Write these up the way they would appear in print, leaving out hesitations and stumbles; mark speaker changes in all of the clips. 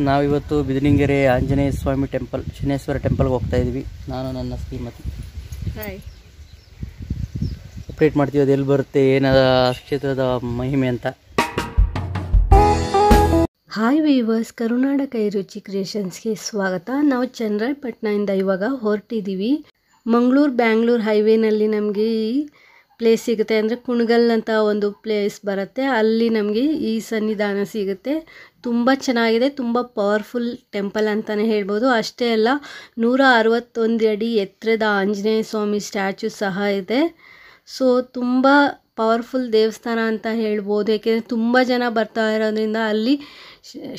Speaker 1: ನಾವಿವತ್ತು ಬಿದನಿಂಗೆರೆ ಆಂಜನೇಯ ಸ್ವಾಮಿ ಟೆಂಪಲ್ ಶನೇಶ್ವರ ಟೆಂಪಲ್ಗೆ ಹೋಗ್ತಾ ಇದ್ವಿ. ನಾನು ನನ್ನ ಶ್ರೀಮತಿ ಅಪ್ಡೇಟ್ ಮಾಡ್ತೀವಿ, ಅದು ಎಲ್ಲಿ ಬರುತ್ತೆ, ಏನದ ಕ್ಷೇತ್ರದ ಮಹಿಮೆ ಅಂತ.
Speaker 2: ಹಾಯ್ ವೀವರ್ಸ್, ಕರುನಾಡ ಕೈ ರುಚಿ ಕ್ರಿಯೇಷನ್ಸ್ಗೆ ಸ್ವಾಗತ. ನಾವು ಚನ್ನರಾಯಪಟ್ಟಣದಿಂದ ಇವಾಗ ಹೊರಟಿದ್ದೀವಿ. ಮಂಗಳೂರು ಬ್ಯಾಂಗ್ಳೂರು ಹೈವೇನಲ್ಲಿ ನಮಗೆ ಈ ಪ್ಲೇಸ್ ಸಿಗುತ್ತೆ, ಅಂದರೆ ಕುಣಗಲ್ ಅಂತ ಒಂದು ಪ್ಲೇಸ್ ಬರುತ್ತೆ. ಅಲ್ಲಿ ನಮಗೆ ಈ ಸನ್ನಿಧಾನ ಸಿಗುತ್ತೆ. ತುಂಬ ಚೆನ್ನಾಗಿದೆ, ತುಂಬ ಪವರ್ಫುಲ್ ಟೆಂಪಲ್ ಅಂತಲೇ ಹೇಳ್ಬೋದು. ಅಷ್ಟೇ ಅಲ್ಲ, 161 ಅಡಿ ಎತ್ತರದ ಆಂಜನೇಯ ಸ್ವಾಮಿ ಸ್ಟ್ಯಾಚು ಸಹ ಇದೆ. ಸೊ ತುಂಬ ಪವರ್ಫುಲ್ ದೇವಸ್ಥಾನ ಅಂತ ಹೇಳ್ಬೋದು. ಏಕೆಂದರೆ ತುಂಬ ಜನ ಬರ್ತಾ ಇರೋದ್ರಿಂದ ಅಲ್ಲಿ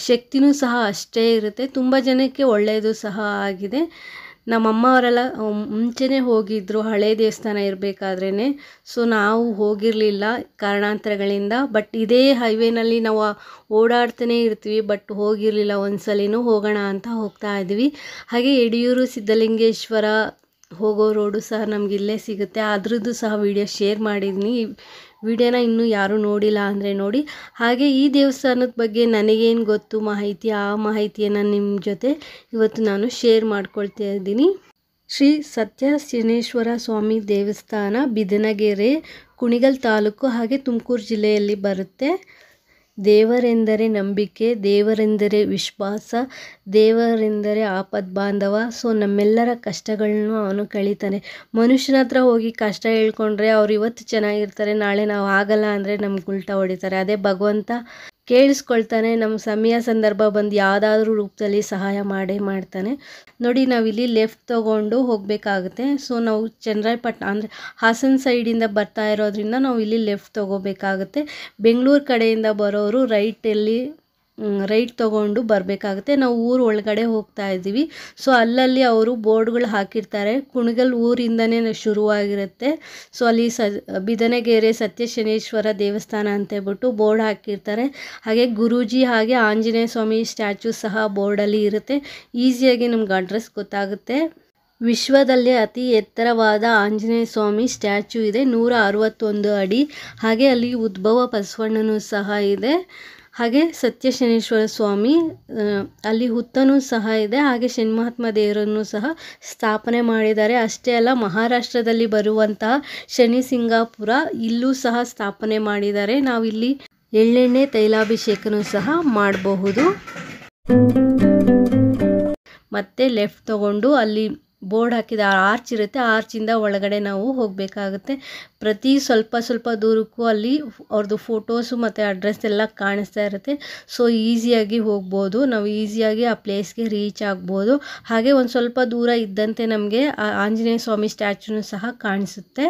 Speaker 2: ಶಕ್ತಿನೂ ಸಹ ಅಷ್ಟೇ ಇರುತ್ತೆ. ತುಂಬ ಜನಕ್ಕೆ ಒಳ್ಳೆಯದು ಸಹ ಆಗಿದೆ. ನಮ್ಮಮ್ಮ ಅವರೆಲ್ಲ ಮುಂಚೆನೇ ಹೋಗಿದ್ದರು, ಹಳೆ ದೇವಸ್ಥಾನ ಇರಬೇಕಾದ್ರೇ. ಸೊ ನಾವು ಹೋಗಿರಲಿಲ್ಲ ಕಾರಣಾಂತರಗಳಿಂದ. ಬಟ್ ಇದೇ ಹೈವೇನಲ್ಲಿ ನಾವು ಓಡಾಡ್ತಾನೇ ಇರ್ತೀವಿ, ಬಟ್ ಹೋಗಿರಲಿಲ್ಲ. ಒಂದ್ಸಲಿನೂ ಹೋಗೋಣ ಅಂತ ಹೋಗ್ತಾ ಇದ್ವಿ. ಹಾಗೆ ಯಡಿಯೂರು ಸಿದ್ಧಲಿಂಗೇಶ್ವರ ಹೋಗೋ ರೋಡು ಸಹ ನಮ್ಗೆ ಇಲ್ಲೇ ಸಿಗುತ್ತೆ. ಅದ್ರದ್ದು ಸಹ ವಿಡಿಯೋ ಶೇರ್ ಮಾಡಿದ್ದೀನಿ. ವಿಡಿಯೋನ ಇನ್ನೂ ಯಾರೂ ನೋಡಿಲ್ಲ ಅಂದರೆ ನೋಡಿ. ಹಾಗೆ ಈ ದೇವಸ್ಥಾನದ ಬಗ್ಗೆ ನನಗೇನು ಗೊತ್ತು ಮಾಹಿತಿ, ಆ ಮಾಹಿತಿಯನ್ನು ನಿಮ್ಮ ಜೊತೆ ಇವತ್ತು ನಾನು ಶೇರ್ ಮಾಡ್ಕೊಳ್ತಾ ಇದ್ದೀನಿ. ಶ್ರೀ ಸತ್ಯ ಶನೇಶ್ವರ ಸ್ವಾಮಿ ದೇವಸ್ಥಾನ ಬಿದನಗೆರೆ, ಕುಣಿಗಲ್ ತಾಲೂಕು, ಹಾಗೆ ತುಮಕೂರು ಜಿಲ್ಲೆಯಲ್ಲಿ ಬರುತ್ತೆ. ದೇವರೆಂದರೆ ನಂಬಿಕೆ, ದೇವರೆಂದರೆ ವಿಶ್ವಾಸ, ದೇವರೆಂದರೆ ಆಪದ್ ಬಾಂಧವ. ಸೊ ನಮ್ಮೆಲ್ಲರ ಕಷ್ಟಗಳನ್ನು ಅವನು ಕಳೀತಾನೆ. ಮನುಷ್ಯನ ಹತ್ರ ಹೋಗಿ ಕಷ್ಟ ಹೇಳ್ಕೊಂಡ್ರೆ ಅವ್ರು ಇವತ್ತು ಚೆನ್ನಾಗಿರ್ತಾರೆ, ನಾಳೆ ನಾವು ಆಗಲ್ಲ ಅಂದರೆ ನಮ್ಗೆ ಉಲ್ಟಾ ಹೊಡಿತಾರೆ. ಅದೇ ಭಗವಂತ ಕೇಳಿಸ್ಕೊಳ್ತಾನೆ. ನಮ್ಮ ಸಮಯ ಸಂದರ್ಭ ಬಂದು ಯಾವುದಾದ್ರೂ ರೂಪದಲ್ಲಿ ಸಹಾಯ ಮಾಡೇ ಮಾಡ್ತಾನೆ. ನೋಡಿ, ನಾವಿಲ್ಲಿ ಲೆಫ್ಟ್ ತೊಗೊಂಡು ಹೋಗಬೇಕಾಗುತ್ತೆ. ಸೊ ನಾವು ಚನ್ನರಾಯಪಟ್ಟಣ ಅಂದರೆ ಹಾಸನ ಸೈಡಿಂದ ಬರ್ತಾ ಇರೋದ್ರಿಂದ ನಾವು ಇಲ್ಲಿ ಲೆಫ್ಟ್ ತೊಗೋಬೇಕಾಗುತ್ತೆ. ಬೆಂಗಳೂರು ಕಡೆಯಿಂದ ಬರೋರು ರೈಟ್ ತೊಗೊಂಡು ಬರಬೇಕಾಗುತ್ತೆ. ನಾವು ಊರು ಒಳಗಡೆ ಹೋಗ್ತಾ ಇದ್ದೀವಿ. ಸೊ ಅಲ್ಲಲ್ಲಿ ಅವರು ಬೋರ್ಡ್ಗಳು ಹಾಕಿರ್ತಾರೆ. ಕುಣಗಲ್ ಊರಿಂದನೇ ಶುರುವಾಗಿರುತ್ತೆ. ಸೊ ಅಲ್ಲಿ ಬಿದನಗೆರೆ ಸತ್ಯ ಶನೇಶ್ವರ ದೇವಸ್ಥಾನ ಅಂತೇಳ್ಬಿಟ್ಟು ಬೋರ್ಡ್ ಹಾಕಿರ್ತಾರೆ. ಹಾಗೆ ಗುರೂಜಿ ಹಾಗೆ ಆಂಜನೇಯ ಸ್ವಾಮಿ ಸ್ಟ್ಯಾಚು ಸಹ ಬೋರ್ಡಲ್ಲಿ ಇರುತ್ತೆ. ಈಸಿಯಾಗಿ ನಮ್ಗೆ ಅಡ್ರೆಸ್ ಗೊತ್ತಾಗುತ್ತೆ. ವಿಶ್ವದಲ್ಲೇ ಅತಿ ಎತ್ತರವಾದ ಆಂಜನೇಯ ಸ್ವಾಮಿ ಸ್ಟ್ಯಾಚು ಇದೆ, 161 ಅಡಿ. ಹಾಗೆ ಅಲ್ಲಿ ಉದ್ಭವ ಬಸವಣ್ಣನೂ ಸಹ ಇದೆ. ಹಾಗೆ ಸತ್ಯ ಶನೇಶ್ವರ ಸ್ವಾಮಿ ಅಲ್ಲಿ ಹುತ್ತನೂ ಸಹ ಇದೆ. ಹಾಗೆ ಶನಿಮಹಾತ್ಮ ದೇವರನ್ನು ಸಹ ಸ್ಥಾಪನೆ ಮಾಡಿದ್ದಾರೆ. ಅಷ್ಟೇ ಅಲ್ಲ, ಮಹಾರಾಷ್ಟ್ರದಲ್ಲಿ ಬರುವಂತಹ ಶನಿ ಸಿಂಗಾಪುರ ಇಲ್ಲೂ ಸಹ ಸ್ಥಾಪನೆ ಮಾಡಿದ್ದಾರೆ. ನಾವಿಲ್ಲಿ ಎಳ್ಳೆಣ್ಣೆ ತೈಲಾಭಿಷೇಕನೂ ಸಹ ಮಾಡಬಹುದು. ಮತ್ತೆ ಲೆಫ್ಟ್ ತಗೊಂಡು ಅಲ್ಲಿ ಬೋರ್ಡ್ ಹಾಕಿದ ಆರ್ಚ್ ಇರುತ್ತೆ, ಆರ್ಚಿಂದ ಒಳಗಡೆ ನಾವು ಹೋಗಬೇಕಾಗುತ್ತೆ. ಪ್ರತಿ ಸ್ವಲ್ಪ ದೂರಕ್ಕೂ ಅಲ್ಲಿ ಅವ್ರದ್ದು ಫೋಟೋಸು ಮತ್ತು ಅಡ್ರೆಸ್ ಎಲ್ಲ ಕಾಣಿಸ್ತಾ ಇರುತ್ತೆ. ಸೊ ಈಸಿಯಾಗಿ ಹೋಗ್ಬೋದು, ನಾವು ಈಸಿಯಾಗಿ ಆ ಪ್ಲೇಸ್ಗೆ ರೀಚ್ ಆಗ್ಬೋದು. ಹಾಗೆ ಒಂದು ಸ್ವಲ್ಪ ದೂರ ಇದ್ದಂತೆ ನಮಗೆ ಆಂಜನೇಯ ಸ್ವಾಮಿ ಸ್ಟ್ಯಾಚುನು ಸಹ ಕಾಣಿಸುತ್ತೆ.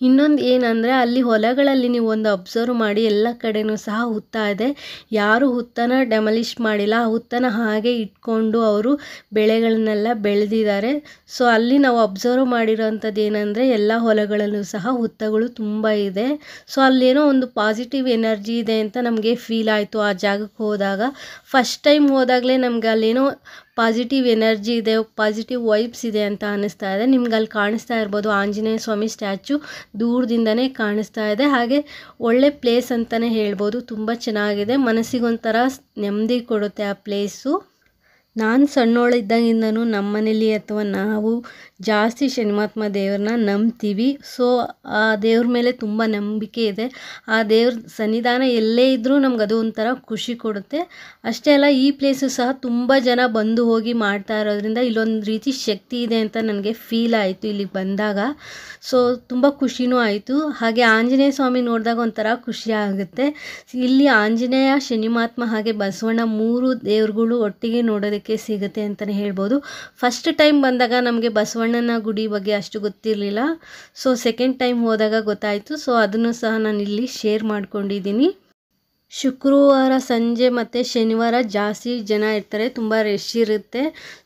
Speaker 2: ಇನ್ನೊಂದು ಏನಂದರೆ, ಅಲ್ಲಿ ಹೊಲಗಳಲ್ಲಿ ನೀವು ಒಂದು ಅಬ್ಸರ್ವ್ ಮಾಡಿ, ಎಲ್ಲ ಕಡೆನೂ ಸಹ ಹುತ್ತ ಇದೆ. ಯಾರು ಹುತ್ತನ ಡೆಮಲಿಷ್ ಮಾಡಿಲ್ಲ, ಆ ಹುತ್ತನ ಹಾಗೆ ಇಟ್ಕೊಂಡು ಅವರು ಬೆಳೆಗಳನ್ನೆಲ್ಲ ಬೆಳೆದಿದ್ದಾರೆ. ಸೊ ಅಲ್ಲಿ ನಾವು ಅಬ್ಸರ್ವ್ ಮಾಡಿರೋಂಥದ್ದು ಏನಂದರೆ, ಎಲ್ಲ ಹೊಲಗಳಲ್ಲೂ ಸಹ ಹುತ್ತಗಳು ತುಂಬ ಇದೆ. ಸೊ ಅಲ್ಲೇನೋ ಒಂದು ಪಾಸಿಟಿವ್ ಎನರ್ಜಿ ಇದೆ ಅಂತ ನಮಗೆ ಫೀಲ್ ಆಯಿತು ಆ ಜಾಗಕ್ಕೆ ಹೋದಾಗ. ಫಸ್ಟ್ ಟೈಮ್ ಹೋದಾಗಲೇ ನಮ್ಗೆ ಅಲ್ಲೇನೋ ಪಾಸಿಟಿವ್ ಎನರ್ಜಿ ಇದೆ, ಪಾಸಿಟಿವ್ ವೈಬ್ಸ್ ಇದೆ ಅಂತ ಅನ್ನಿಸ್ತಾ ಇದೆ. ನಿಮ್ಗೆ ಅಲ್ಲಿ ಕಾಣಿಸ್ತಾ ಇರ್ಬೋದು, ಆಂಜನೇಯ ಸ್ವಾಮಿ ಸ್ಟ್ಯಾಚು ದೂರದಿಂದನೇ ಕಾಣಿಸ್ತಾ ಇದೆ. ಹಾಗೆ ಒಳ್ಳೆ ಪ್ಲೇಸ್ ಅಂತಲೇ ಹೇಳ್ಬೋದು. ತುಂಬ ಚೆನ್ನಾಗಿದೆ, ಮನಸ್ಸಿಗೊಂಥರ ನೆಮ್ಮದಿ ಕೊಡುತ್ತೆ ಆ ಪ್ಲೇಸು. ನಾನು ಸಣ್ಣೋಳಿದ್ದಾಗಿಂದನೂ ನಮ್ಮ ಮನೇಲಿ ಅಥವಾ ನಾವು ಜಾಸ್ತಿ ಶನಿಮಹಾತ್ಮ ದೇವ್ರನ್ನ ನಂಬ್ತೀವಿ. ಸೊ ಆ ದೇವ್ರ ಮೇಲೆ ತುಂಬ ನಂಬಿಕೆ ಇದೆ. ಆ ದೇವ್ರ ಸನ್ನಿಧಾನ ಎಲ್ಲೇ ಇದ್ದರೂ ನಮ್ಗೆ ಅದು ಒಂಥರ ಖುಷಿ ಕೊಡುತ್ತೆ. ಅಷ್ಟೇ ಅಲ್ಲ, ಈ ಪ್ಲೇಸು ಸಹ ತುಂಬ ಜನ ಬಂದು ಹೋಗಿ ಮಾಡ್ತಾ ಇರೋದ್ರಿಂದ ಇಲ್ಲೊಂದು ರೀತಿ ಶಕ್ತಿ ಇದೆ ಅಂತ ನನಗೆ ಫೀಲ್ ಆಯಿತು ಇಲ್ಲಿಗೆ ಬಂದಾಗ. ಸೊ ತುಂಬ ಖುಷಿನೂ ಆಯಿತು. ಹಾಗೆ ಆಂಜನೇಯ ಸ್ವಾಮಿ ನೋಡಿದಾಗ ಒಂಥರ ಖುಷಿ ಆಗುತ್ತೆ. ಇಲ್ಲಿ ಆಂಜನೇಯ, ಶನಿಮಹಾತ್ಮ ಹಾಗೆ ಬಸವಣ್ಣ 3 ದೇವ್ರುಗಳು ಒಟ್ಟಿಗೆ ನೋಡೋದಕ್ಕೆ ಸಿಗುತ್ತೆ ಅಂತಲೇ ಹೇಳ್ಬೋದು. ಫಸ್ಟ್ ಟೈಮ್ ಬಂದಾಗ ನಮಗೆ ಬಸವಣ್ಣನ ಗುಡಿ ಬಗ್ಗೆ ಅಷ್ಟು ಗೊತ್ತಿರಲಿಲ್ಲ. ಸೊ ಸೆಕೆಂಡ್ ಟೈಮ್ ಹೋದಾಗ ಗೊತ್ತಾಯಿತು. ಸೊ ಅದನ್ನು ಸಹ ನಾನು ಇಲ್ಲಿ ಶೇರ್ ಮಾಡ್ಕೊಂಡಿದ್ದೀನಿ. ಶುಕ್ರವಾರ ಸಂಜೆ ಮತ್ತು ಶನಿವಾರ ಜಾಸ್ತಿ ಜನ ಇರ್ತಾರೆ, ತುಂಬ ರಶ್ ಇರುತ್ತೆ.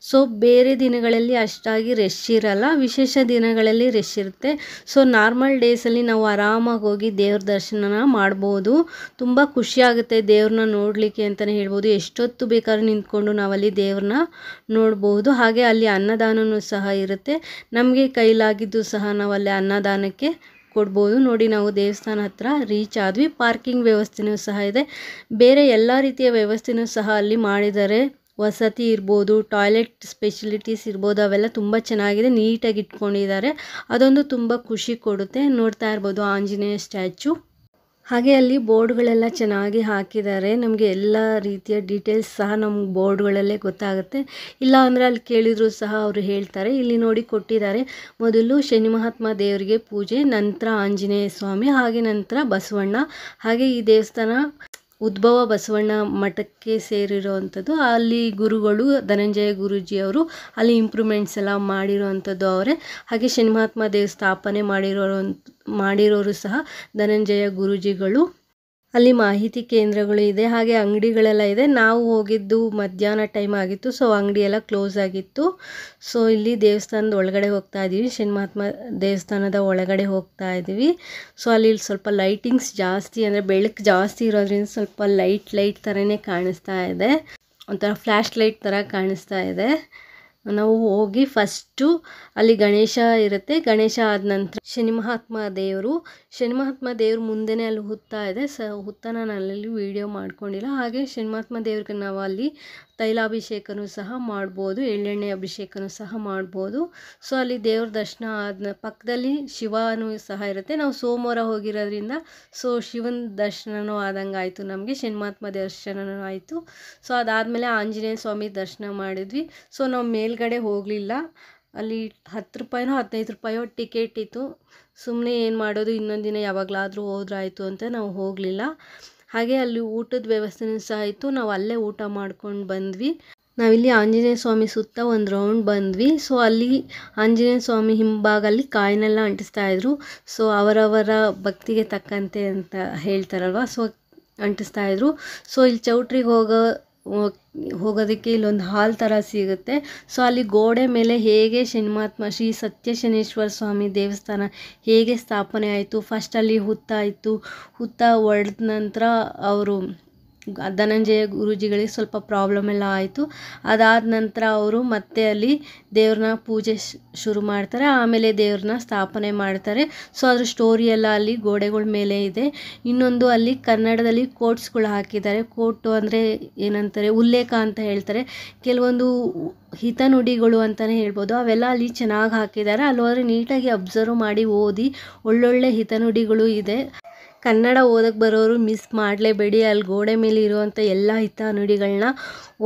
Speaker 2: ಸೊ ಬೇರೆ ದಿನಗಳಲ್ಲಿ ಅಷ್ಟಾಗಿ ರಶ್ ಇರಲ್ಲ, ವಿಶೇಷ ದಿನಗಳಲ್ಲಿ ರಶ್ ಇರುತ್ತೆ. ಸೊ ನಾರ್ಮಲ್ ಡೇಸಲ್ಲಿ ನಾವು ಆರಾಮಾಗಿ ಹೋಗಿ ದೇವ್ರ ದರ್ಶನ ಮಾಡ್ಬೋದು. ತುಂಬ ಖುಷಿಯಾಗುತ್ತೆ ದೇವ್ರನ್ನ ನೋಡಲಿಕ್ಕೆ ಅಂತಲೇ ಹೇಳ್ಬೋದು. ಎಷ್ಟೊತ್ತು ಬೇಕಾದ್ರೂ ನಿಂತ್ಕೊಂಡು ನಾವಲ್ಲಿ ದೇವ್ರನ್ನ ನೋಡ್ಬೋದು. ಹಾಗೆ ಅಲ್ಲಿ ಅನ್ನದಾನವೂ ಸಹ ಇರುತ್ತೆ. ನಮಗೆ ಕೈಲಾಗಿದ್ದು ಸಹ ನಾವಲ್ಲಿ ಅನ್ನದಾನಕ್ಕೆ ಕೊಡ್ಬೋದು. ನೋಡಿ ನಾವು ದೇವಸ್ಥಾನ ಹತ್ರ ರೀಚ್ ಆದ್ವಿ. ಪಾರ್ಕಿಂಗ್ ವ್ಯವಸ್ಥೆನೂ ಸಹ ಇದೆ, ಬೇರೆ ಎಲ್ಲ ರೀತಿಯ ವ್ಯವಸ್ಥೆನೂ ಸಹ ಅಲ್ಲಿ ಮಾಡಿದ್ದಾರೆ. ವಸತಿ ಇರ್ಬೋದು, ಟಾಯ್ಲೆಟ್ ಫೆಸಿಲಿಟೀಸ್ ಇರ್ಬೋದು, ಅವೆಲ್ಲ ತುಂಬ ಚೆನ್ನಾಗಿದೆ, ನೀಟಾಗಿ ಇಟ್ಕೊಂಡಿದ್ದಾರೆ. ಅದೊಂದು ತುಂಬ ಖುಷಿ ಕೊಡುತ್ತೆ. ನೋಡ್ತಾ ಇರ್ಬೋದು ಆಂಜನೇಯ ಸ್ಟ್ಯಾಚು. ಹಾಗೆ ಅಲ್ಲಿ ಬೋರ್ಡ್ಗಳೆಲ್ಲ ಚೆನ್ನಾಗಿ ಹಾಕಿದ್ದಾರೆ. ನಮಗೆ ಎಲ್ಲ ರೀತಿಯ ಡೀಟೇಲ್ಸ್ ಸಹ ನಮ್ಗೆ ಬೋರ್ಡ್ಗಳಲ್ಲೇ ಗೊತ್ತಾಗುತ್ತೆ. ಇಲ್ಲ ಅಂದರೆ ಅಲ್ಲಿ ಕೇಳಿದರೂ ಸಹ ಅವರು ಹೇಳ್ತಾರೆ. ಇಲ್ಲಿ ನೋಡಿ ಕೊಟ್ಟಿದ್ದಾರೆ, ಮೊದಲು ಶನಿ ಮಹಾತ್ಮ ದೇವರಿಗೆ ಪೂಜೆ, ನಂತರ ಆಂಜನೇಯ ಸ್ವಾಮಿ, ಹಾಗೆ ನಂತರ ಬಸವಣ್ಣ. ಹಾಗೆ ಈ ದೇವಸ್ಥಾನ ಉದ್ಭವ ಬಸವಣ್ಣ ಮಠಕ್ಕೆ ಸೇರಿರುವಂಥದ್ದು. ಅಲ್ಲಿ ಗುರುಗಳು ಧನಂಜಯ ಗುರೂಜಿಯವರು ಅಲ್ಲಿ ಇಂಪ್ರೂವ್ಮೆಂಟ್ಸ್ ಎಲ್ಲ ಮಾಡಿರೋವಂಥದ್ದು ಅವರೇ. ಹಾಗೆ ಶನಿ ಮಹಾತ್ಮ ದೇವ ಸ್ಥಾಪನೆ ಮಾಡಿರೋರು ಸಹ ಧನಂಜಯ ಗುರೂಜಿಗಳು. ಅಲ್ಲಿ ಮಾಹಿತಿ ಕೇಂದ್ರಗಳು ಇದೆ, ಹಾಗೆ ಅಂಗಡಿಗಳೆಲ್ಲ ಇದೆ. ನಾವು ಹೋಗಿದ್ದು ಮಧ್ಯಾಹ್ನ ಟೈಮ್ ಆಗಿತ್ತು, ಸೊ ಅಂಗಡಿ ಎಲ್ಲ ಕ್ಲೋಸ್ ಆಗಿತ್ತು. ಸೊ ಇಲ್ಲಿ ದೇವಸ್ಥಾನದ ಒಳಗಡೆ ಹೋಗ್ತಾ ಇದ್ದೀವಿ, ಶನಿ ಮಹಾತ್ಮ ದೇವಸ್ಥಾನದ ಒಳಗಡೆ ಹೋಗ್ತಾ ಇದ್ದೀವಿ. ಸೊ ಅಲ್ಲಿ ಸ್ವಲ್ಪ ಲೈಟಿಂಗ್ಸ್ ಜಾಸ್ತಿ, ಅಂದರೆ ಬೆಳಕು ಜಾಸ್ತಿ ಇರೋದ್ರಿಂದ ಸ್ವಲ್ಪ ಲೈಟ್ ಥರನೇ ಕಾಣಿಸ್ತಾ ಇದೆ, ಒಂಥರ ಫ್ಲ್ಯಾಶ್ ಲೈಟ್ ಥರ ಕಾಣಿಸ್ತಾ ಇದೆ. ನಾವು ಹೋಗಿ ಫಸ್ಟು ಅಲ್ಲಿ ಗಣೇಶ ಇರುತ್ತೆ, ಗಣೇಶ ಆದ ನಂತರ ಶನಿ ಮಹಾತ್ಮ ದೇವರು ಮುಂದೆನೇ ಅಲ್ಲಿ ಹುತ್ತಾ ಇದೆ. ಹುತ್ತನ ನಾನು ಅಲ್ಲಿ ವಿಡಿಯೋ ಮಾಡ್ಕೊಂಡಿಲ್ಲ. ಹಾಗೆ ಶನಿ ಮಹಾತ್ಮ ದೇವ್ರಿಗೆ ನಾವು ಅಲ್ಲಿ ತೈಲಾಭಿಷೇಕನೂ ಸಹ ಮಾಡ್ಬೋದು, ಎಳ್ಳೆಣ್ಣೆ ಅಭಿಷೇಕನೂ ಸಹ ಮಾಡ್ಬೋದು. ಸೊ ಅಲ್ಲಿ ದೇವ್ರ ದರ್ಶನ ಆದ ಪಕ್ಕದಲ್ಲಿ ಶಿವನೂ ಸಹ ಇರುತ್ತೆ. ನಾವು ಸೋಮವಾರ ಹೋಗಿರೋದ್ರಿಂದ ಸೊ ಶಿವನ ದರ್ಶನನೂ ಆದಂಗೆ ಆಯಿತು, ನಮಗೆ ಶನಿ ಮಹಾತ್ಮ ದರ್ಶನನೂ ಆಯಿತು. ಸೊ ಅದಾದಮೇಲೆ ಆಂಜನೇಯ ಸ್ವಾಮಿ ದರ್ಶನ ಮಾಡಿದ್ವಿ. ಸೊ ನಾವು ಮೇಲ್ಗಡೆ ಹೋಗಲಿಲ್ಲ, ಅಲ್ಲಿ 10 ರೂಪಾಯಿನೋ 15 ರೂಪಾಯೋ ಟಿಕೆಟ್ ಇತ್ತು. ಸುಮ್ಮನೆ ಏನು ಮಾಡೋದು, ಇನ್ನೊಂದು ದಿನ ಯಾವಾಗಲಾದರೂ ಹೋದ್ರಾಯಿತು ಅಂತ ನಾವು ಹೋಗಲಿಲ್ಲ. ಹಾಗೆ ಅಲ್ಲಿ ಊಟದ ವ್ಯವಸ್ಥೆನೂ ಸಹ ಇತ್ತು, ನಾವು ಅಲ್ಲೇ ಊಟ ಮಾಡ್ಕೊಂಡು ಬಂದ್ವಿ. ನಾವಿಲ್ಲಿ ಆಂಜನೇಯ ಸ್ವಾಮಿ ಸುತ್ತ ಒಂದು ರೌಂಡ್ ಬಂದ್ವಿ. ಸೊ ಅಲ್ಲಿ ಆಂಜನೇಯ ಸ್ವಾಮಿ ಹಿಂಭಾಗಲ್ಲಿ ಕಾಯಿನೆಲ್ಲ ಅಂಟಿಸ್ತಾಯಿದ್ರು. ಸೊ ಅವರವರ ಭಕ್ತಿಗೆ ತಕ್ಕಂತೆ ಅಂತ ಹೇಳ್ತಾರಲ್ವ, ಸೊ ಅಂಟಿಸ್ತಾಯಿದ್ರು. ಸೊ ಇಲ್ಲಿ ಚೌಟ್ರಿಗೆ ಹೋಗೋದಕ್ಕೆ ಇಲ್ಲೊಂದು ಹಾಲ್ ಥರ ಸಿಗುತ್ತೆ. ಸೊ ಅಲ್ಲಿ ಗೋಡೆ ಮೇಲೆ ಹೇಗೆ ಶನಿ ಮಹಾತ್ಮ ಶ್ರೀ ಸತ್ಯ ಶನೀಶ್ವರ ಸ್ವಾಮಿ ದೇವಸ್ಥಾನ ಹೇಗೆ ಸ್ಥಾಪನೆ ಆಯಿತು, ಫಸ್ಟ್ ಅಲ್ಲಿ ಹುತ್ತ ಒಡೆದ ನಂತರ ಅವರು ಧನಂಜಯ ಗುರೂಜಿಗಳಿಗೆ ಸ್ವಲ್ಪ ಪ್ರಾಬ್ಲಮ್ ಎಲ್ಲ ಆಯಿತು. ಅದಾದ ನಂತರ ಅವರು ಮತ್ತೆ ಅಲ್ಲಿ ದೇವ್ರನ್ನ ಪೂಜೆ ಶುರು ಮಾಡ್ತಾರೆ, ಆಮೇಲೆ ದೇವ್ರನ್ನ ಸ್ಥಾಪನೆ ಮಾಡ್ತಾರೆ. ಸೊ ಅದ್ರ ಸ್ಟೋರಿ ಎಲ್ಲ ಅಲ್ಲಿ ಗೋಡೆಗಳ ಮೇಲೆ ಇದೆ. ಇನ್ನೊಂದು ಅಲ್ಲಿ ಕನ್ನಡದಲ್ಲಿ ಕೋಟ್ಸ್ಗಳು ಹಾಕಿದ್ದಾರೆ. ಕೋಟು ಅಂದರೆ ಏನಂತಾರೆ, ಉಲ್ಲೇಖ ಅಂತ ಹೇಳ್ತಾರೆ, ಕೆಲವೊಂದು ಹಿತನುಡಿಗಳು ಅಂತಲೇ ಹೇಳ್ಬೋದು, ಅವೆಲ್ಲ ಅಲ್ಲಿ ಚೆನ್ನಾಗಿ ಹಾಕಿದ್ದಾರೆ. ಅಲ್ಲಿ ಹೋದರೆ ನೀಟಾಗಿ ಅಬ್ಸರ್ವ್ ಮಾಡಿ ಓದಿ, ಒಳ್ಳೊಳ್ಳೆ ಹಿತನುಡಿಗಳು ಇದೆ. ಕನ್ನಡ ಓದಕ್ಕೆ ಬರೋರು ಮಿಸ್ ಮಾಡಲೇಬೇಡಿ, ಅಲ್ಲಿ ಗೋಡೆ ಮೇಲೆ ಇರುವಂಥ ಎಲ್ಲ ಹಿತನುಡಿಗಳನ್ನ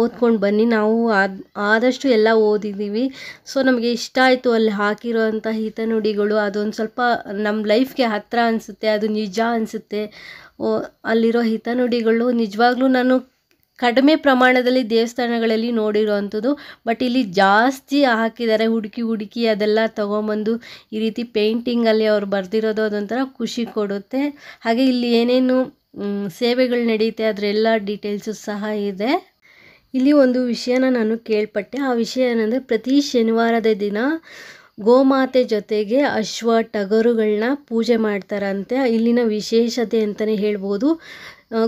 Speaker 2: ಓದ್ಕೊಂಡು ಬನ್ನಿ. ನಾವು ಆದಷ್ಟು ಎಲ್ಲ ಓದಿದ್ದೀವಿ. ಸೊ ನಮಗೆ ಇಷ್ಟ ಆಯಿತು ಅಲ್ಲಿ ಹಾಕಿರೋವಂಥ ಹಿತನುಡಿಗಳು. ಅದೊಂದು ಸ್ವಲ್ಪ ನಮ್ಮ ಲೈಫ್ಗೆ ಹತ್ತಿರ ಅನಿಸುತ್ತೆ, ಅದು ನಿಜ ಅನಿಸುತ್ತೆ. ಅಲ್ಲಿರೋ ಹಿತನುಡಿಗಳು ನಿಜವಾಗ್ಲೂ ನಾನು ಕಡಿಮೆ ಪ್ರಮಾಣದಲ್ಲಿ ದೇವಸ್ಥಾನಗಳಲ್ಲಿ ನೋಡಿರೋವಂಥದ್ದು, ಬಟ್ ಇಲ್ಲಿ ಜಾಸ್ತಿ ಹಾಕಿದ್ದಾರೆ. ಹುಡುಕಿ ಅದೆಲ್ಲ ತೊಗೊಂಬಂದು ಈ ರೀತಿ ಪೇಂಟಿಂಗಲ್ಲಿ ಅವ್ರು ಬರೆದಿರೋದು ಅದೊಂಥರ ಖುಷಿ ಕೊಡುತ್ತೆ. ಹಾಗೆ ಇಲ್ಲಿ ಏನೇನು ಸೇವೆಗಳು ನಡೆಯುತ್ತೆ ಅದರೆಲ್ಲ ಡೀಟೇಲ್ಸು ಸಹ ಇದೆ. ಇಲ್ಲಿ ಒಂದು ವಿಷಯನ ನಾನು ಕೇಳ್ಪಟ್ಟೆ. ಆ ವಿಷಯ ಏನಂದರೆ, ಪ್ರತಿ ಶನಿವಾರದ ದಿನ ಗೋಮಾತೆ ಜೊತೆಗೆ ಅಶ್ವ ಟಗರುಗಳನ್ನ ಪೂಜೆ ಮಾಡ್ತಾರಂತೆ. ಇಲ್ಲಿನ ವಿಶೇಷತೆ ಅಂತಲೇ ಹೇಳ್ಬೋದು.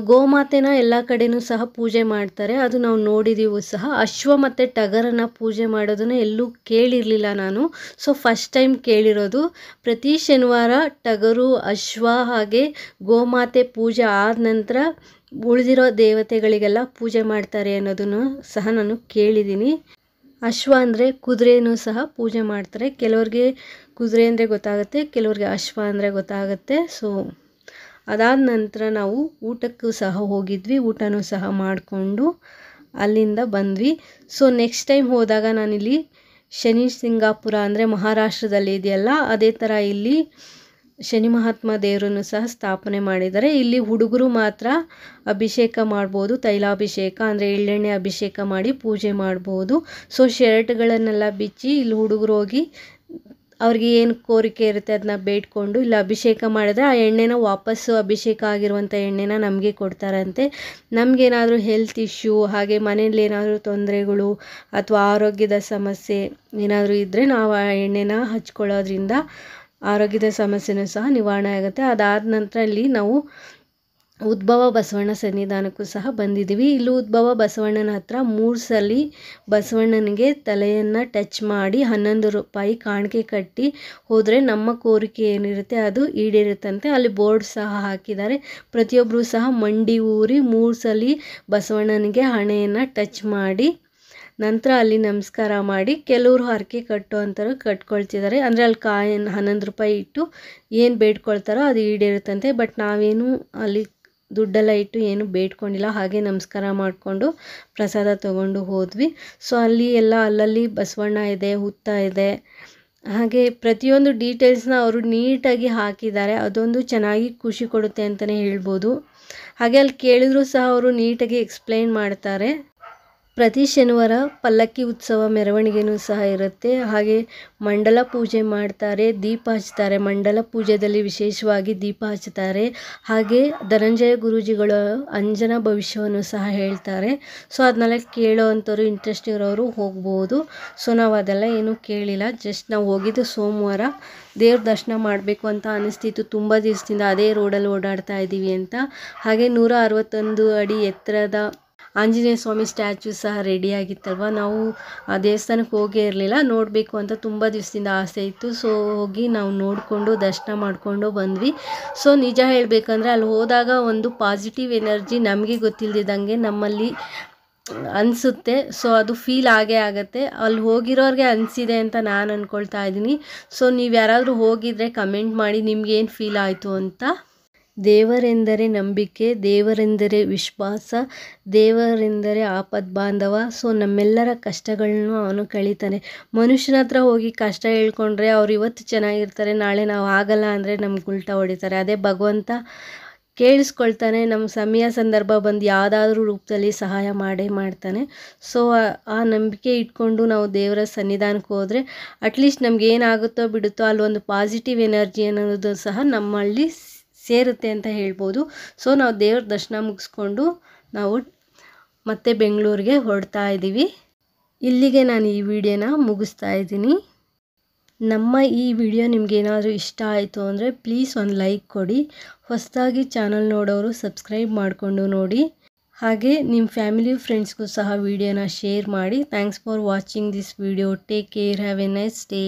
Speaker 2: ಗೋಮಾತೆನ ಎಲ್ಲ ಕಡೆನೂ ಸಹ ಪೂಜೆ ಮಾಡ್ತಾರೆ, ಅದು ನಾವು ನೋಡಿದ್ದೀವಿ ಸಹ. ಅಶ್ವ ಮತ್ತು ಟಗರನ್ನು ಪೂಜೆ ಮಾಡೋದನ್ನು ಎಲ್ಲೂ ಕೇಳಿರಲಿಲ್ಲ ನಾನು. ಸೊ ಫಸ್ಟ್ ಟೈಮ್ ಕೇಳಿರೋದು. ಪ್ರತಿ ಶನಿವಾರ ಟಗರು, ಅಶ್ವ ಹಾಗೆ ಗೋಮಾತೆ ಪೂಜೆ ಆದ ನಂತರ ಉಳಿದಿರೋ ದೇವತೆಗಳಿಗೆಲ್ಲ ಪೂಜೆ ಮಾಡ್ತಾರೆ ಅನ್ನೋದನ್ನು ಸಹ ನಾನು ಕೇಳಿದ್ದೀನಿ. ಅಶ್ವ ಅಂದರೆ ಕುದುರೆನೂ ಸಹ ಪೂಜೆ ಮಾಡ್ತಾರೆ. ಕೆಲವ್ರಿಗೆ ಕುದುರೆ ಅಂದರೆ ಗೊತ್ತಾಗುತ್ತೆ, ಕೆಲವ್ರಿಗೆ ಅಶ್ವ ಅಂದರೆ ಗೊತ್ತಾಗುತ್ತೆ. ಸೊ ಅದಾದ ನಂತರ ನಾವು ಊಟಕ್ಕೂ ಸಹ ಹೋಗಿದ್ವಿ, ಊಟನೂ ಸಹ ಮಾಡಿಕೊಂಡು ಅಲ್ಲಿಂದ ಬಂದ್ವಿ. ಸೊ ನೆಕ್ಸ್ಟ್ ಟೈಮ್ ಹೋದಾಗ ನಾನಿಲ್ಲಿ ಶನಿ ಸಿಂಗಾಪುರ ಅಂದರೆ ಮಹಾರಾಷ್ಟ್ರದಲ್ಲಿ ಇದೆಯಲ್ಲ, ಅದೇ ಥರ ಇಲ್ಲಿ ಶನಿ ಮಹಾತ್ಮ ದೇವರನ್ನು ಸಹ ಸ್ಥಾಪನೆ ಮಾಡಿದ್ದಾರೆ. ಇಲ್ಲಿ ಹುಡುಗರು ಮಾತ್ರ ಅಭಿಷೇಕ ಮಾಡ್ಬೋದು, ತೈಲಾಭಿಷೇಕ ಅಂದರೆ ಎಳ್ಳೆಣ್ಣೆ ಅಭಿಷೇಕ ಮಾಡಿ ಪೂಜೆ ಮಾಡ್ಬೋದು. ಸೊ ಶರ್ಟ್ಗಳನ್ನೆಲ್ಲ ಬಿಚ್ಚಿ ಇಲ್ಲಿ ಹುಡುಗರು ಹೋಗಿ ಅವ್ರಿಗೆ ಏನು ಕೋರಿಕೆ ಇರುತ್ತೆ ಅದನ್ನ ಬೇಡ್ಕೊಂಡು ಇಲ್ಲಿ ಅಭಿಷೇಕ ಮಾಡಿದ್ರೆ ಆ ಎಣ್ಣೆನ ವಾಪಸ್ಸು ಅಭಿಷೇಕ ಆಗಿರುವಂಥ ಎಣ್ಣೆನ ನಮಗೆ ಕೊಡ್ತಾರಂತೆ. ನಮಗೇನಾದರೂ ಹೆಲ್ತ್ ಇಶ್ಯೂ ಹಾಗೆ ಮನೇಲಿ ಏನಾದರೂ ತೊಂದರೆಗಳು ಅಥವಾ ಆರೋಗ್ಯದ ಸಮಸ್ಯೆ ಏನಾದರೂ ಇದ್ದರೆ ನಾವು ಆ ಎಣ್ಣೆನ ಹಚ್ಕೊಳ್ಳೋದ್ರಿಂದ ಆರೋಗ್ಯದ ಸಮಸ್ಯೆನೂ ಸಹ ನಿವಾರಣೆ ಆಗುತ್ತೆ. ಅದಾದ ನಂತರ ಇಲ್ಲಿ ನಾವು ಉದ್ಭವ ಬಸವಣ್ಣ ಸನ್ನಿಧಾನಕ್ಕೂ ಸಹ ಬಂದಿದ್ದೀವಿ. ಇಲ್ಲಿ ಉದ್ಭವ ಬಸವಣ್ಣನ ಹತ್ರ 3 ಸಲ ಬಸವಣ್ಣನಿಗೆ ತಲೆಯನ್ನು ಟಚ್ ಮಾಡಿ 11 ರೂಪಾಯಿ ಕಾಣಿಕೆ ಕಟ್ಟಿ ಹೋದರೆ ನಮ್ಮ ಕೋರಿಕೆ ಏನಿರುತ್ತೆ ಅದು ಈಡೇರುತ್ತಂತೆ. ಅಲ್ಲಿ ಬೋರ್ಡ್ ಸಹ ಹಾಕಿದ್ದಾರೆ. ಪ್ರತಿಯೊಬ್ಬರು ಸಹ ಮಂಡಿ ಊರಿ 3 ಸಲ ಬಸವಣ್ಣನಿಗೆ ಹಣೆಯನ್ನು ಟಚ್ ಮಾಡಿ ನಂತರ ಅಲ್ಲಿ ನಮಸ್ಕಾರ ಮಾಡಿ ಕೆಲವರು ಹರಕೆ ಕಟ್ಟುವಂಥವ್ರು ಕಟ್ಕೊಳ್ತಿದ್ದಾರೆ. ಅಂದರೆ ಅಲ್ಲಿ ಕಾಯಿನ್ 11 ರೂಪಾಯಿ ಇಟ್ಟು ಏನು ಬೇಡ್ಕೊಳ್ತಾರೋ ಅದು ಈಡೇರುತ್ತಂತೆ. ಬಟ್ ನಾವೇನು ಅಲ್ಲಿ ದುಡ್ಡೆಲ್ಲ ಇಟ್ಟು ಏನು ಬೇಡ್ಕೊಂಡಿಲ್ಲ, ಹಾಗೆ ನಮಸ್ಕಾರ ಮಾಡಿಕೊಂಡು ಪ್ರಸಾದ ತೊಗೊಂಡು ಹೋದ್ವಿ. ಸೊ ಅಲ್ಲಿ ಎಲ್ಲ ಅಲ್ಲಲ್ಲಿ ಬಸವಣ್ಣ ಇದೆ, ಹುತ್ತ ಇದೆ, ಹಾಗೆ ಪ್ರತಿಯೊಂದು ಡೀಟೇಲ್ಸ್ನ ಅವರು ನೀಟಾಗಿ ಹಾಕಿದ್ದಾರೆ. ಅದೊಂದು ಚೆನ್ನಾಗಿ ಖುಷಿ ಕೊಡುತ್ತೆ ಅಂತಲೇ ಹೇಳ್ಬೋದು. ಹಾಗೆ ಅಲ್ಲಿ ಕೇಳಿದ್ರು ಸಹ ಅವರು ನೀಟಾಗಿ ಎಕ್ಸ್ಪ್ಲೈನ್ ಮಾಡ್ತಾರೆ. ಪ್ರತಿ ಶನಿವಾರ ಪಲ್ಲಕ್ಕಿ ಉತ್ಸವ ಮೆರವಣಿಗೆನೂ ಸಹ ಇರುತ್ತೆ. ಹಾಗೆ ಮಂಡಲ ಪೂಜೆ ಮಾಡ್ತಾರೆ, ದೀಪ ಹಚ್ತಾರೆ. ಮಂಡಲ ಪೂಜೆಯಲ್ಲಿ ವಿಶೇಷವಾಗಿ ದೀಪ ಹಚ್ತಾರೆ. ಹಾಗೆ ಧನಂಜಯ ಗುರೂಜಿಗಳು ಅಂಜನ ಭವಿಷ್ಯವನ್ನು ಸಹ ಹೇಳ್ತಾರೆ. ಸೊ ಅದನ್ನೆಲ್ಲ ಕೇಳೋವಂಥವ್ರು ಇಂಟ್ರೆಸ್ಟ್ ಇರೋರು ಹೋಗ್ಬೋದು. ಸೊ ನಾವು ಅದೆಲ್ಲ ಏನೂ ಕೇಳಿಲ್ಲ. ಜಸ್ಟ್ ನಾವು ಹೋಗಿದ್ದು ಸೋಮವಾರ ದೇವ್ರ ದರ್ಶನ ಮಾಡಬೇಕು ಅಂತ ಅನಿಸ್ತಿತ್ತು. ತುಂಬ ದಿವಸದಿಂದ ಅದೇ ರೋಡಲ್ಲಿ ಓಡಾಡ್ತಾ ಇದ್ದೀವಿ ಅಂತ. ಹಾಗೆ 161 ಅಡಿ ಎತ್ತರದ ಆಂಜನೇಯ ಸ್ವಾಮಿ ಸ್ಟ್ಯಾಚ್ಯೂ ಸಹ ರೆಡಿಯಾಗಿತ್ತಲ್ವ. ನಾವು ಆ ದೇವಸ್ಥಾನಕ್ಕೆ ಹೋಗೇ ಇರಲಿಲ್ಲ, ನೋಡಬೇಕು ಅಂತ ತುಂಬ ದಿವಸದಿಂದ ಆಸೆ ಇತ್ತು. ಸೊ ಹೋಗಿ ನಾವು ನೋಡಿಕೊಂಡು ದರ್ಶನ ಮಾಡಿಕೊಂಡು ಬಂದ್ವಿ. ಸೊ ನಿಜ ಹೇಳಬೇಕಂದ್ರೆ ಅಲ್ಲಿ ಹೋದಾಗ ಒಂದು ಪಾಸಿಟಿವ್ ಎನರ್ಜಿ ನಮಗೆ ಗೊತ್ತಿಲ್ಲದಿದ್ದಂಗೆ ನಮ್ಮಲ್ಲಿ ಅನಿಸುತ್ತೆ. ಸೊ ಅದು ಫೀಲ್ ಆಗೇ ಆಗುತ್ತೆ. ಅಲ್ಲಿ ಹೋಗಿರೋರಿಗೆ ಅನಿಸಿದೆ ಅಂತ ನಾನು ಅಂದ್ಕೊಳ್ತಾ ಇದ್ದೀನಿ. ಸೊ ನೀವು ಯಾರಾದರೂ ಹೋಗಿದ್ರೆ ಕಮೆಂಟ್ ಮಾಡಿ ನಿಮ್ಗೇನು ಫೀಲ್ ಆಯಿತು ಅಂತ. ದೇವರೆಂದರೆ ನಂಬಿಕೆ, ದೇವರೆಂದರೆ ವಿಶ್ವಾಸ, ದೇವರೆಂದರೆ ಆಪದ್ ಬಾಂಧವ. ಸೊ ನಮ್ಮೆಲ್ಲರ ಕಷ್ಟಗಳನ್ನು ಅವನು ಕಳೀತಾನೆ. ಮನುಷ್ಯನ ಹತ್ರ ಹೋಗಿ ಕಷ್ಟ ಹೇಳ್ಕೊಂಡ್ರೆ ಅವ್ರು ಇವತ್ತು ಚೆನ್ನಾಗಿರ್ತಾರೆ, ನಾಳೆ ನಾವು ಆಗಲ್ಲ ಅಂದರೆ ನಮ್ಗೆ ಉಲ್ಟಾ ಹೊಡಿತಾರೆ. ಅದೇ ಭಗವಂತ ಕೇಳಿಸ್ಕೊಳ್ತಾನೆ. ನಮ್ಮ ಸಮಯ ಸಂದರ್ಭ ಬಂದು ಯಾವುದಾದ್ರೂ ರೂಪದಲ್ಲಿ ಸಹಾಯ ಮಾಡೇ ಮಾಡ್ತಾನೆ. ಸೊ ಆ ನಂಬಿಕೆ ಇಟ್ಕೊಂಡು ನಾವು ದೇವರ ಸನ್ನಿಧಾನಕ್ಕೆ ಹೋದರೆ ಅಟ್ಲೀಸ್ಟ್ ನಮ್ಗೆ ಏನಾಗುತ್ತೋ ಬಿಡುತ್ತೋ ಅಲ್ಲೊಂದು ಪಾಸಿಟಿವ್ ಎನರ್ಜಿ ಅನ್ನೋದು ಸಹ ನಮ್ಮಲ್ಲಿ ಸೇರುತ್ತೆ ಅಂತ ಹೇಳ್ಬೋದು. ಸೊ ನಾವು ದೇವ್ರ ದರ್ಶನ ಮುಗಿಸ್ಕೊಂಡು ನಾವು ಮತ್ತೆ ಬೆಂಗಳೂರಿಗೆ ಹೊರಡ್ತಾ ಇದ್ದೀವಿ. ಇಲ್ಲಿಗೆ ನಾನು ಈ ವಿಡಿಯೋನ ಮುಗಿಸ್ತಾ ಇದ್ದೀನಿ. ನಮ್ಮ ಈ ವಿಡಿಯೋ ನಿಮಗೇನಾದರೂ ಇಷ್ಟ ಆಯಿತು ಅಂದರೆ ಪ್ಲೀಸ್ ಒಂದು ಲೈಕ್ ಕೊಡಿ. ಹೊಸದಾಗಿ ಚಾನಲ್ ನೋಡೋರು ಸಬ್ಸ್ಕ್ರೈಬ್ ಮಾಡಿಕೊಂಡು ನೋಡಿ. ಹಾಗೆ ನಿಮ್ಮ ಫ್ಯಾಮಿಲಿ ಫ್ರೆಂಡ್ಸ್ಗೂ ಸಹ ವಿಡಿಯೋನ ಶೇರ್ ಮಾಡಿ. Thanks for watching this video. Take care. Have A nice day.